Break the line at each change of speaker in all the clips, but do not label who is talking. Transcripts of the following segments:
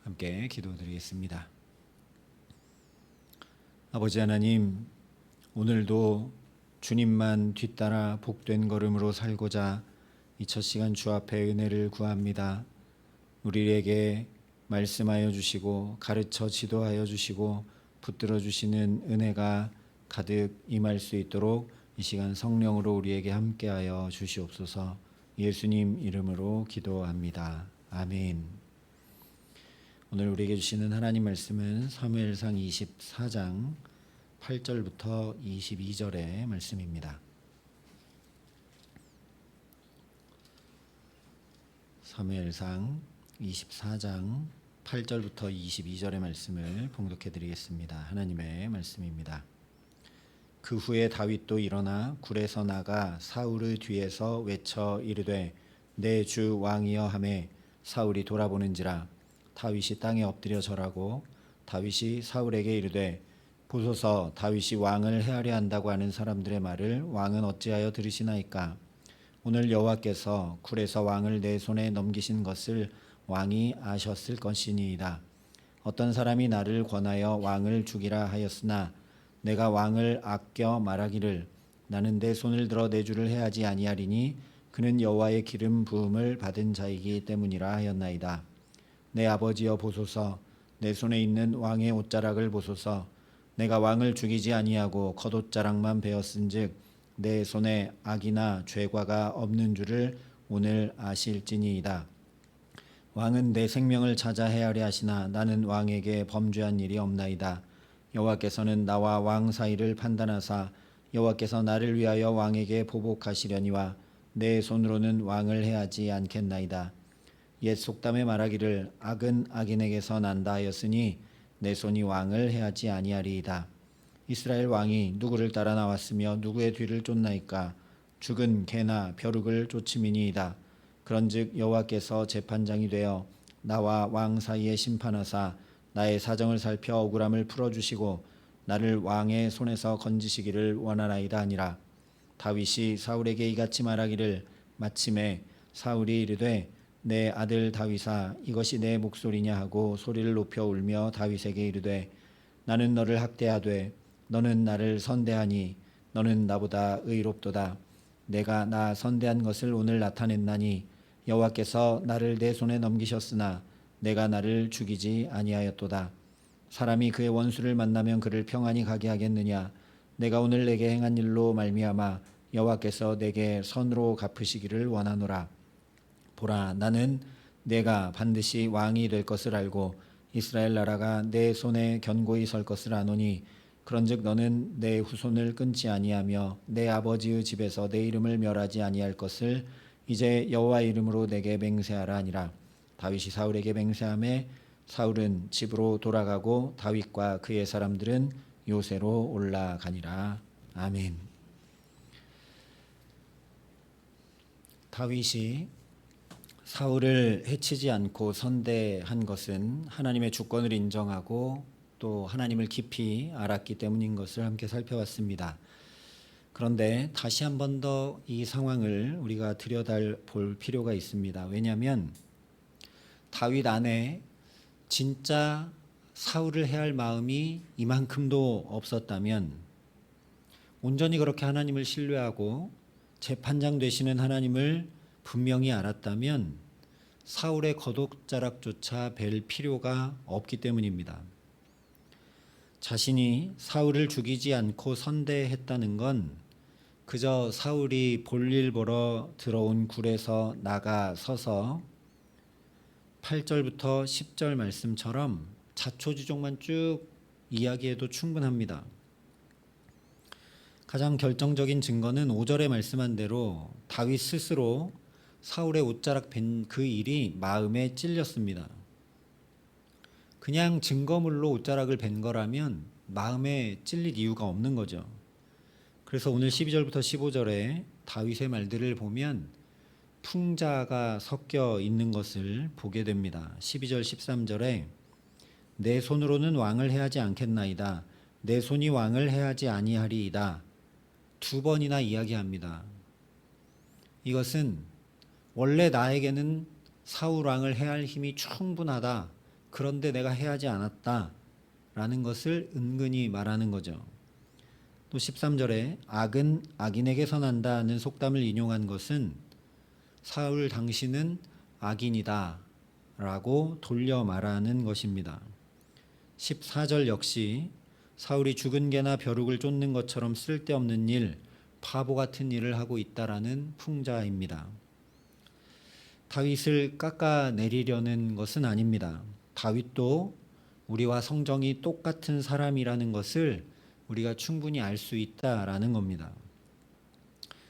함께 기도드리겠습니다. 아버지 하나님, 오늘도 주님만 뒤따라 복된 걸음으로 살고자 이 첫 시간 주 앞에 은혜를 구합니다. 우리에게 말씀하여 주시고 가르쳐 지도하여 주시고 붙들어 주시는 은혜가 가득 임할 수 있도록 이 시간 성령으로 우리에게 함께하여 주시옵소서. 예수님 이름으로 기도합니다. 아멘. 오늘 우리에게 주시는 하나님 말씀은 사무엘상 24장 8절부터 22절의 말씀입니다. 사무엘상 24장 8절부터 22절의 말씀을 봉독해 드리겠습니다. 하나님의 말씀입니다. 그 후에 다윗도 일어나 굴에서 나가 사울의 뒤에서 외쳐 이르되 내 주 왕이여 하매 사울이 돌아보는지라 다윗이 땅에 엎드려 절하고 다윗이 사울에게 이르되 보소서 다윗이 왕을 해하려 한다고 하는 사람들의 말을 왕은 어찌하여 들으시나이까. 오늘 여호와께서 굴에서 왕을 내 손에 넘기신 것을 왕이 아셨을 것이니이다. 어떤 사람이 나를 권하여 왕을 죽이라 하였으나 내가 왕을 아껴 말하기를 나는 내 손을 들어 내 주를 해하지 아니하리니 그는 여호와의 기름 부음을 받은 자이기 때문이라 하였나이다. 내 아버지여 보소서 내 손에 있는 왕의 옷자락을 보소서. 내가 왕을 죽이지 아니하고 겉옷자락만 베었은즉 내 손에 악이나 죄과가 없는 줄을 오늘 아실지니이다. 왕은 내 생명을 찾아 해하려 하시나 나는 왕에게 범죄한 일이 없나이다. 여호와께서는 나와 왕 사이를 판단하사 여호와께서 나를 위하여 왕에게 보복하시려니와 내 손으로는 왕을 해하지 않겠나이다. 옛 속담에 말하기를 악은 악인에게서 난다 하였으니 내 손이 왕을 해하지 아니하리이다. 이스라엘 왕이 누구를 따라 나왔으며 누구의 뒤를 쫓나이까. 죽은 개나 벼룩을 쫓음이니이다. 그런즉 여호와께서 재판장이 되어 나와 왕 사이에 심판하사 나의 사정을 살펴 억울함을 풀어주시고 나를 왕의 손에서 건지시기를 원하나이다 하니라. 다윗이 사울에게 이같이 말하기를 마침에 사울이 이르되 내 아들 다윗아 이것이 내 목소리냐 하고 소리를 높여 울며 다윗에게 이르되 나는 너를 학대하되 너는 나를 선대하니 너는 나보다 의롭도다. 내가 나 선대한 것을 오늘 나타냈나니 여호와께서 나를 내 손에 넘기셨으나 내가 나를 죽이지 아니하였도다. 사람이 그의 원수를 만나면 그를 평안히 가게 하겠느냐. 내가 오늘 내게 행한 일로 말미암아 여호와께서 내게 선으로 갚으시기를 원하노라. 보라 나는 내가 반드시 왕이 될 것을 알고 이스라엘 나라가 내 손에 견고히 설 것을 아노니 그런즉 너는 내 후손을 끊지 아니하며 내 아버지의 집에서 내 이름을 멸하지 아니할 것을 이제 여호와 이름으로 내게 맹세하라 하니라. 다윗이 사울에게 맹세하매 사울은 집으로 돌아가고 다윗과 그의 사람들은 요새로 올라가니라. 아멘. 다윗이 사울을 해치지 않고 선대한 것은 하나님의 주권을 인정하고 또 하나님을 깊이 알았기 때문인 것을 함께 살펴봤습니다. 그런데 다시 한 번 더 이 상황을 우리가 들여다볼 필요가 있습니다. 왜냐하면 다윗 안에 진짜 사울을 해할 마음이 이만큼도 없었다면, 온전히 그렇게 하나님을 신뢰하고 재판장 되시는 하나님을 분명히 알았다면 사울의 겉옷자락조차 벨 필요가 없기 때문입니다. 자신이 사울을 죽이지 않고 선대했다는 건 그저 사울이 볼일 보러 들어온 굴에서 나가 서서 8절부터 10절 말씀처럼 자초지종만 쭉 이야기해도 충분합니다. 가장 결정적인 증거는 5절에 말씀한 대로 다윗 스스로 사울의 옷자락 벤 그 일이 마음에 찔렸습니다. 그냥 증거물로 옷자락을 벤 거라면 마음에 찔릴 이유가 없는 거죠. 그래서 오늘 12절부터 15절에 다윗의 말들을 보면 풍자가 섞여 있는 것을 보게 됩니다. 12절 13절에 내 손으로는 왕을 해하지 않겠나이다. 내 손이 왕을 해하지 아니하리이다. 두 번이나 이야기합니다. 이것은 원래 나에게는 사울 왕을 해할 힘이 충분하다. 그런데 내가 해야지 않았다라는 것을 은근히 말하는 거죠. 또 13절에 악은 악인에게서 난다는 속담을 인용한 것은 사울 당신은 악인이다 라고 돌려 말하는 것입니다. 14절 역시 사울이 죽은 개나 벼룩을 쫓는 것처럼 쓸데없는 일, 바보 같은 일을 하고 있다라는 풍자입니다. 다윗을 깎아내리려는 것은 아닙니다. 다윗도 우리와 성정이 똑같은 사람이라는 것을 우리가 충분히 알 수 있다라는 겁니다.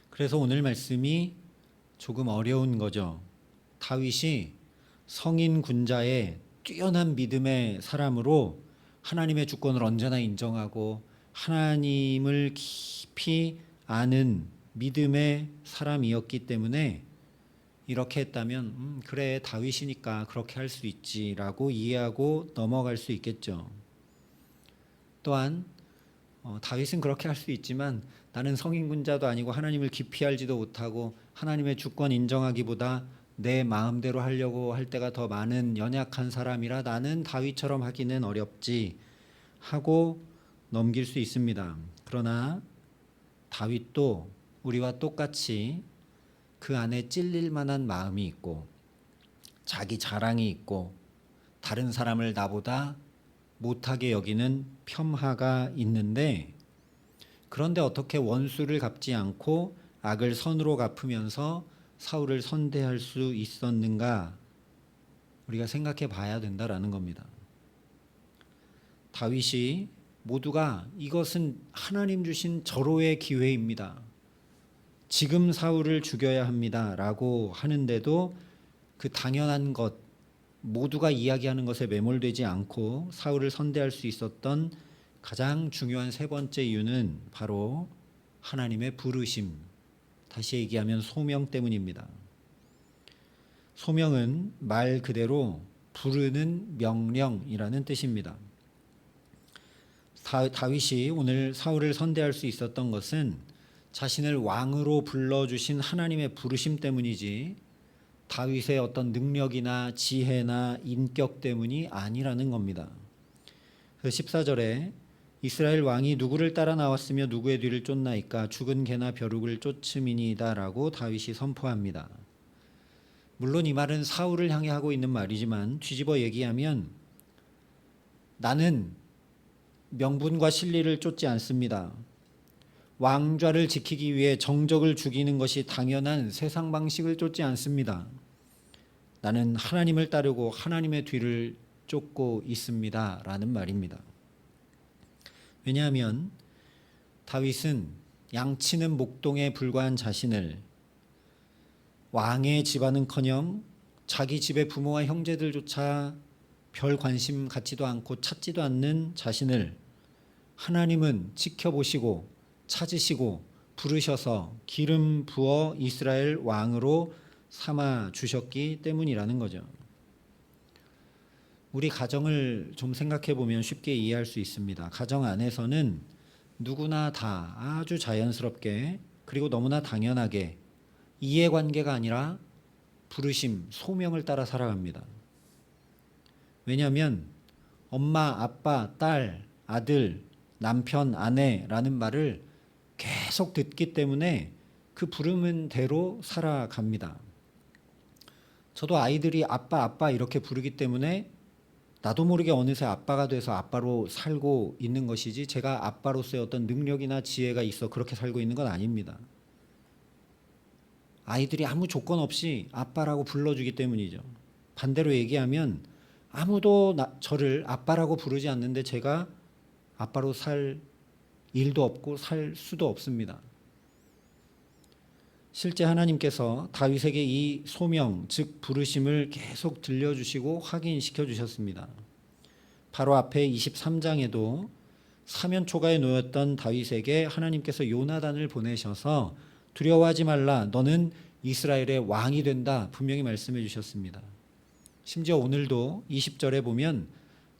그래서 오늘 말씀이 조금 어려운 거죠. 다윗이 성인 군자의 뛰어난 믿음의 사람으로 하나님의 주권을 언제나 인정하고 하나님을 깊이 아는 믿음의 사람이었기 때문에 이렇게 했다면 그래 다윗이니까 그렇게 할 수 있지라고 이해하고 넘어갈 수 있겠죠. 또한 다윗은 그렇게 할 수 있지만 나는 성인군자도 아니고 하나님을 깊이 알지도 못하고 하나님의 주권 인정하기보다 내 마음대로 하려고 할 때가 더 많은 연약한 사람이라 나는 다윗처럼 하기는 어렵지 하고 넘길 수 있습니다. 그러나 다윗도 우리와 똑같이 그 안에 찔릴 만한 마음이 있고 자기 자랑이 있고 다른 사람을 나보다 못하게 여기는 폄하가 있는데, 그런데 어떻게 원수를 갚지 않고 악을 선으로 갚으면서 사울을 선대할 수 있었는가 우리가 생각해 봐야 된다라는 겁니다. 다윗이 모두가 이것은 하나님 주신 절호의 기회입니다. 지금 사울을 죽여야 합니다 라고 하는데도 그 당연한 것, 모두가 이야기하는 것에 매몰되지 않고 사울을 선대할 수 있었던 가장 중요한 세 번째 이유는 바로 하나님의 부르심, 다시 얘기하면 소명 때문입니다. 소명은 말 그대로 부르는 명령이라는 뜻입니다. 다윗이 오늘 사울을 선대할 수 있었던 것은 자신을 왕으로 불러주신 하나님의 부르심 때문이지 다윗의 어떤 능력이나 지혜나 인격 때문이 아니라는 겁니다. 그래서 14절에 이스라엘 왕이 누구를 따라 나왔으며 누구의 뒤를 쫓나이까 죽은 개나 벼룩을 쫓음이니이다 라고 다윗이 선포합니다. 물론 이 말은 사울을 향해 하고 있는 말이지만 뒤집어 얘기하면 나는 명분과 진리를 쫓지 않습니다. 왕좌를 지키기 위해 정적을 죽이는 것이 당연한 세상 방식을 쫓지 않습니다. 나는 하나님을 따르고 하나님의 뒤를 쫓고 있습니다 라는 말입니다. 왜냐하면 다윗은 양치는 목동에 불과한 자신을 왕의 집안은커녕 자기 집의 부모와 형제들조차 별 관심 갖지도 않고 찾지도 않는 자신을 하나님은 지켜보시고 찾으시고 부르셔서 기름 부어 이스라엘 왕으로 삼아 주셨기 때문이라는 거죠. 우리 가정을 좀 생각해 보면 쉽게 이해할 수 있습니다. 가정 안에서는 누구나 다 아주 자연스럽게 그리고 너무나 당연하게 이해관계가 아니라 부르심, 소명을 따라 살아갑니다. 왜냐하면 엄마, 아빠, 딸, 아들, 남편, 아내라는 말을 계속 듣기 때문에 그 부르는 대로 살아갑니다. 저도 아이들이 아빠, 아빠 이렇게 부르기 때문에 나도 모르게 어느새 아빠가 돼서 아빠로 살고 있는 것이지 제가 아빠로서의 어떤 능력이나 지혜가 있어 그렇게 살고 있는 건 아닙니다. 아이들이 아무 조건 없이 아빠라고 불러주기 때문이죠. 반대로 얘기하면 아무도 저를 아빠라고 부르지 않는데 제가 아빠로 살 일도 없고 살 수도 없습니다. 실제 하나님께서 다윗에게 이 소명, 즉 부르심을 계속 들려주시고 확인시켜 주셨습니다. 바로 앞에 23장에도 사면초가에 놓였던 다윗에게 하나님께서 요나단을 보내셔서 두려워하지 말라, 너는 이스라엘의 왕이 된다 분명히 말씀해 주셨습니다. 심지어 오늘도 20절에 보면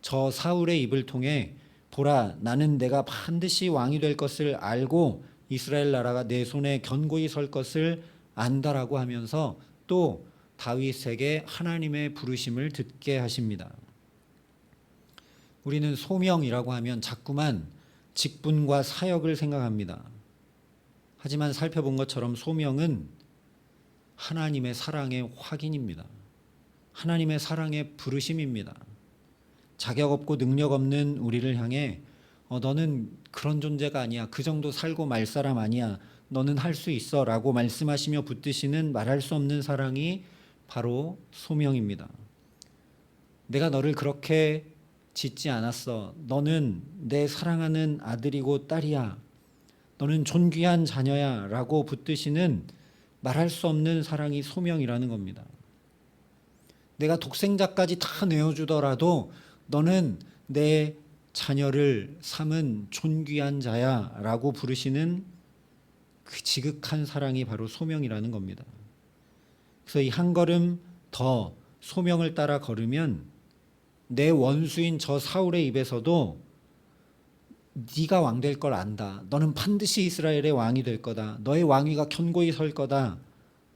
저 사울의 입을 통해 보라, 나는 내가 반드시 왕이 될 것을 알고 이스라엘 나라가 내 손에 견고히 설 것을 안다라고 하면서 또 다윗에게 하나님의 부르심을 듣게 하십니다. 우리는 소명이라고 하면 자꾸만 직분과 사역을 생각합니다. 하지만 살펴본 것처럼 소명은 하나님의 사랑의 확인입니다. 하나님의 사랑의 부르심입니다. 자격 없고 능력 없는 우리를 향해 너는 그런 존재가 아니야. 그 정도 살고 말 사람 아니야. 너는 할 수 있어 라고 말씀하시며 붙드시는 말할 수 없는 사랑이 바로 소명입니다. 내가 너를 그렇게 짓지 않았어. 너는 내 사랑하는 아들이고 딸이야. 너는 존귀한 자녀야 라고 붙드시는 말할 수 없는 사랑이 소명이라는 겁니다. 내가 독생자까지 다 내어주더라도 너는 내 자녀를 삼은 존귀한 자야 라고 부르시는 그 지극한 사랑이 바로 소명이라는 겁니다. 그래서 이 한 걸음 더 소명을 따라 걸으면 내 원수인 저 사울의 입에서도 네가 왕 될 걸 안다. 너는 반드시 이스라엘의 왕이 될 거다. 너의 왕위가 견고히 설 거다.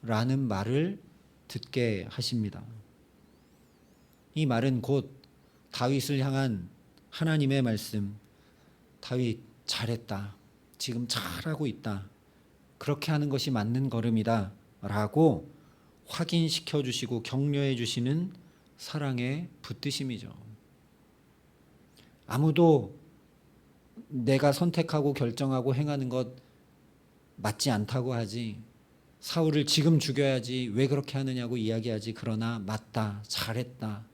라는 말을 듣게 하십니다. 이 말은 곧 다윗을 향한 하나님의 말씀. 다윗 잘했다. 지금 잘하고 있다. 그렇게 하는 것이 맞는 걸음이다. 라고 확인시켜 주시고 격려해 주시는 사랑의 붙드심이죠. 아무도 내가 선택하고 결정하고 행하는 것 맞지 않다고 하지, 사울을 지금 죽여야지 왜 그렇게 하느냐고 이야기하지, 그러나 맞다, 잘했다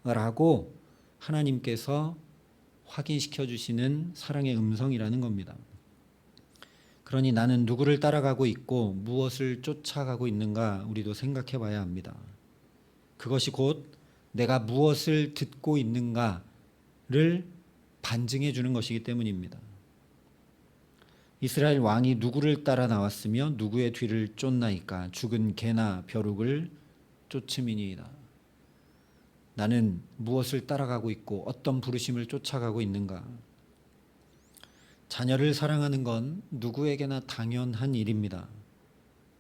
라고 하나님께서 확인시켜 주시는 사랑의 음성이라는 겁니다. 그러니 나는 누구를 따라가고 있고 무엇을 쫓아가고 있는가 우리도 생각해 봐야 합니다. 그것이 곧 내가 무엇을 듣고 있는가를 반증해 주는 것이기 때문입니다. 이스라엘 왕이 누구를 따라 나왔으며 누구의 뒤를 쫓나이까? 죽은 개나 벼룩을 쫓음이니이다. 나는 무엇을 따라가고 있고 어떤 부르심을 쫓아가고 있는가? 자녀를 사랑하는 건 누구에게나 당연한 일입니다.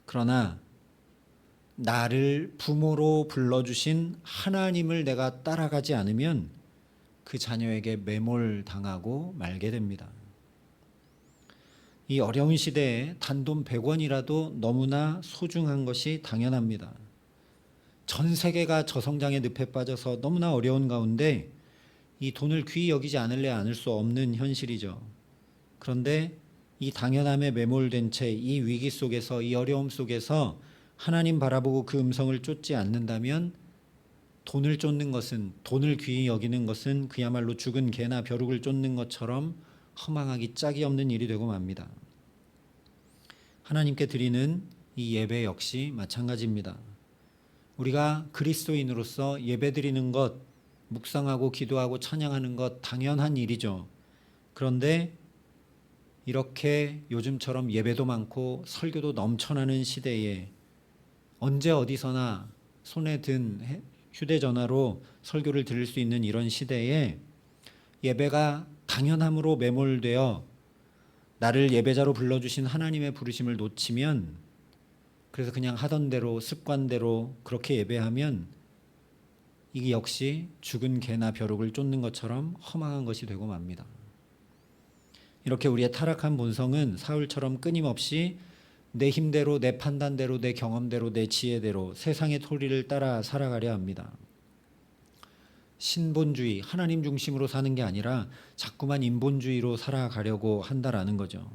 그러나 나를 부모로 불러주신 하나님을 내가 따라가지 않으면 그 자녀에게 매몰당하고 말게 됩니다. 이 어려운 시대에 단돈 100원이라도 너무나 소중한 것이 당연합니다. 전 세계가 저성장의 늪에 빠져서 너무나 어려운 가운데 이 돈을 귀히 여기지 않을래 않을 수 없는 현실이죠. 그런데 이 당연함에 매몰된 채 이 위기 속에서, 이 어려움 속에서 하나님 바라보고 그 음성을 쫓지 않는다면 돈을 쫓는 것은, 돈을 귀히 여기는 것은 그야말로 죽은 개나 벼룩을 쫓는 것처럼 허망하기 짝이 없는 일이 되고 맙니다. 하나님께 드리는 이 예배 역시 마찬가지입니다. 우리가 그리스도인으로서 예배 드리는 것, 묵상하고 기도하고 찬양하는 것 당연한 일이죠. 그런데 이렇게 요즘처럼 예배도 많고 설교도 넘쳐나는 시대에 언제 어디서나 손에 든 휴대전화로 설교를 들을 수 있는 이런 시대에 예배가 당연함으로 매몰되어 나를 예배자로 불러주신 하나님의 부르심을 놓치면, 그래서 그냥 하던 대로 습관대로 그렇게 예배하면 이게 역시 죽은 개나 벼룩을 쫓는 것처럼 허망한 것이 되고 맙니다. 이렇게 우리의 타락한 본성은 사울처럼 끊임없이 내 힘대로, 내 판단대로, 내 경험대로, 내 지혜대로 세상의 토리를 따라 살아가려 합니다. 신본주의, 하나님 중심으로 사는 게 아니라 자꾸만 인본주의로 살아가려고 한다라는 거죠.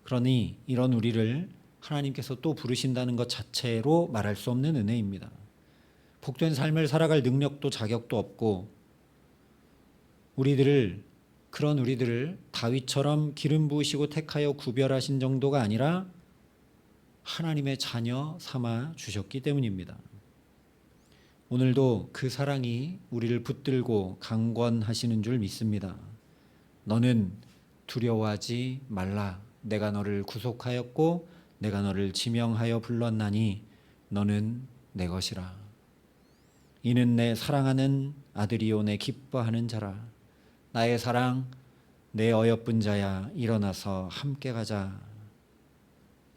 그러니 이런 우리를 하나님께서 또 부르신다는 것 자체로 말할 수 없는 은혜입니다. 복된 삶을 살아갈 능력도 자격도 없고 그런 우리들을 다윗처럼 기름 부으시고 택하여 구별하신 정도가 아니라 하나님의 자녀 삼아 주셨기 때문입니다. 오늘도 그 사랑이 우리를 붙들고 강권하시는 줄 믿습니다. 너는 두려워하지 말라. 내가 너를 구속하였고 내가 너를 지명하여 불렀나니 너는 내 것이라. 이는 내 사랑하는 아들이요 내 기뻐하는 자라. 나의 사랑, 내 어여쁜 자야, 일어나서 함께 가자.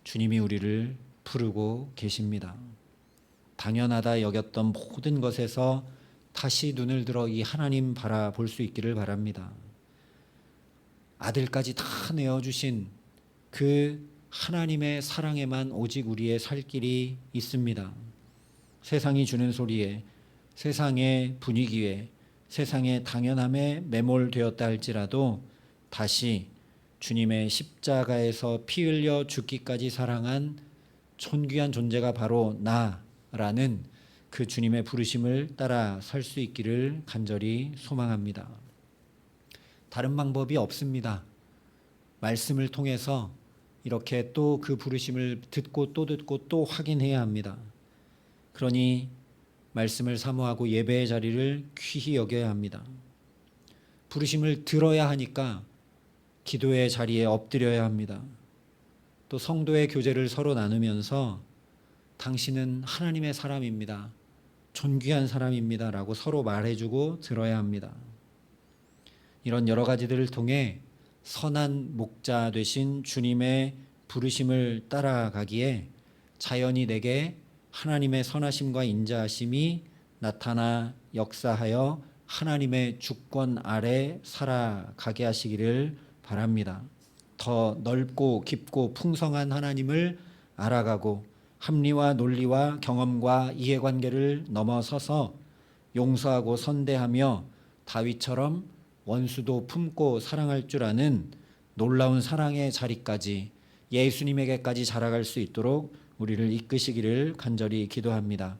주님이 우리를 부르고 계십니다. 당연하다 여겼던 모든 것에서 다시 눈을 들어 이 하나님 바라볼 수 있기를 바랍니다. 아들까지 다 내어주신 그 하나님의 사랑에만 오직 우리의 살 길이 있습니다. 세상이 주는 소리에, 세상의 분위기에, 세상의 당연함에 매몰되었다 할지라도 다시 주님의 십자가에서 피 흘려 죽기까지 사랑한 존귀한 존재가 바로 나라는 그 주님의 부르심을 따라 살 수 있기를 간절히 소망합니다. 다른 방법이 없습니다. 말씀을 통해서 이렇게 또 그 부르심을 듣고 또 확인해야 합니다. 그러니 말씀을 사모하고 예배의 자리를 귀히 여겨야 합니다. 부르심을 들어야 하니까 기도의 자리에 엎드려야 합니다. 또 성도의 교제를 서로 나누면서 당신은 하나님의 사람입니다. 존귀한 사람입니다. 라고 서로 말해주고 들어야 합니다. 이런 여러 가지들을 통해 선한 목자 되신 주님의 부르심을 따라가기에 자연히 내게 하나님의 선하심과 인자하심이 나타나 역사하여 하나님의 주권 아래 살아가게 하시기를 바랍니다. 더 넓고 깊고 풍성한 하나님을 알아가고 합리와 논리와 경험과 이해관계를 넘어서서 용서하고 선대하며 다윗처럼 원수도 품고 사랑할 줄 아는 놀라운 사랑의 자리까지 예수님에게까지 자라갈 수 있도록 우리를 이끄시기를 간절히 기도합니다.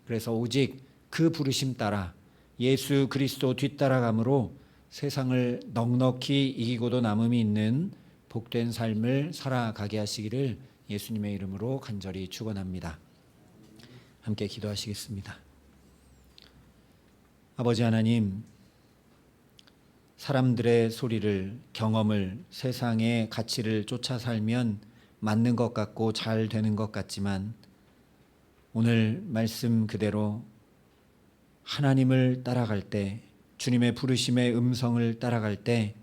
그래서 오직 그 부르심 따라 예수 그리스도 뒤따라감으로 세상을 넉넉히 이기고도 남음이 있는 복된 삶을 살아가게 하시기를 예수님의 이름으로 간절히 축원합니다. 함께 기도하시겠습니다. 아버지 하나님, 사람들의 소리를, 경험을, 세상의 가치를 쫓아 살면 맞는 것 같고 잘 되는 것 같지만 오늘 말씀 그대로 하나님을 따라갈 때, 주님의 부르심의 음성을 따라갈 때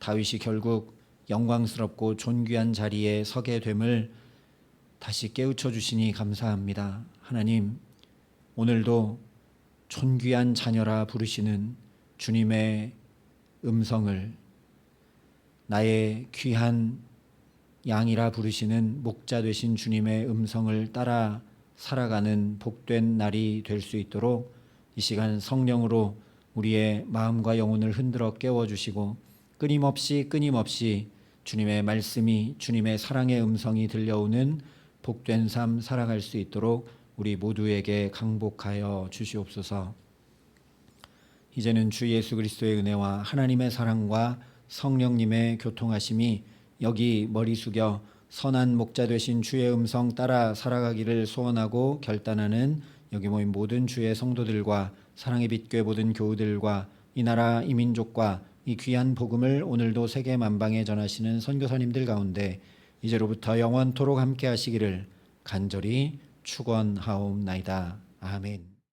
다윗이 결국 영광스럽고 존귀한 자리에 서게 됨을 다시 깨우쳐 주시니 감사합니다. 하나님, 오늘도 존귀한 자녀라 부르시는 주님의 음성을, 나의 귀한 양이라 부르시는 목자 되신 주님의 음성을 따라 살아가는 복된 날이 될 수 있도록 이 시간 성령으로 우리의 마음과 영혼을 흔들어 깨워주시고 끊임없이 주님의 말씀이, 주님의 사랑의 음성이 들려오는 복된 삶 살아갈 수 있도록 우리 모두에게 강복하여 주시옵소서. 이제는 주 예수 그리스도의 은혜와 하나님의 사랑과 성령님의 교통하심이 여기 머리 숙여 선한 목자 되신 주의 음성 따라 살아가기를 소원하고 결단하는 여기 모인 모든 주의 성도들과 사랑의 빛교회 모든 교우들과 이 나라 이 민족과 이 귀한 복음을 오늘도 세계 만방에 전하시는 선교사님들 가운데 이제로부터 영원토록 함께 하시기를 간절히 축원하옵나이다. 아멘.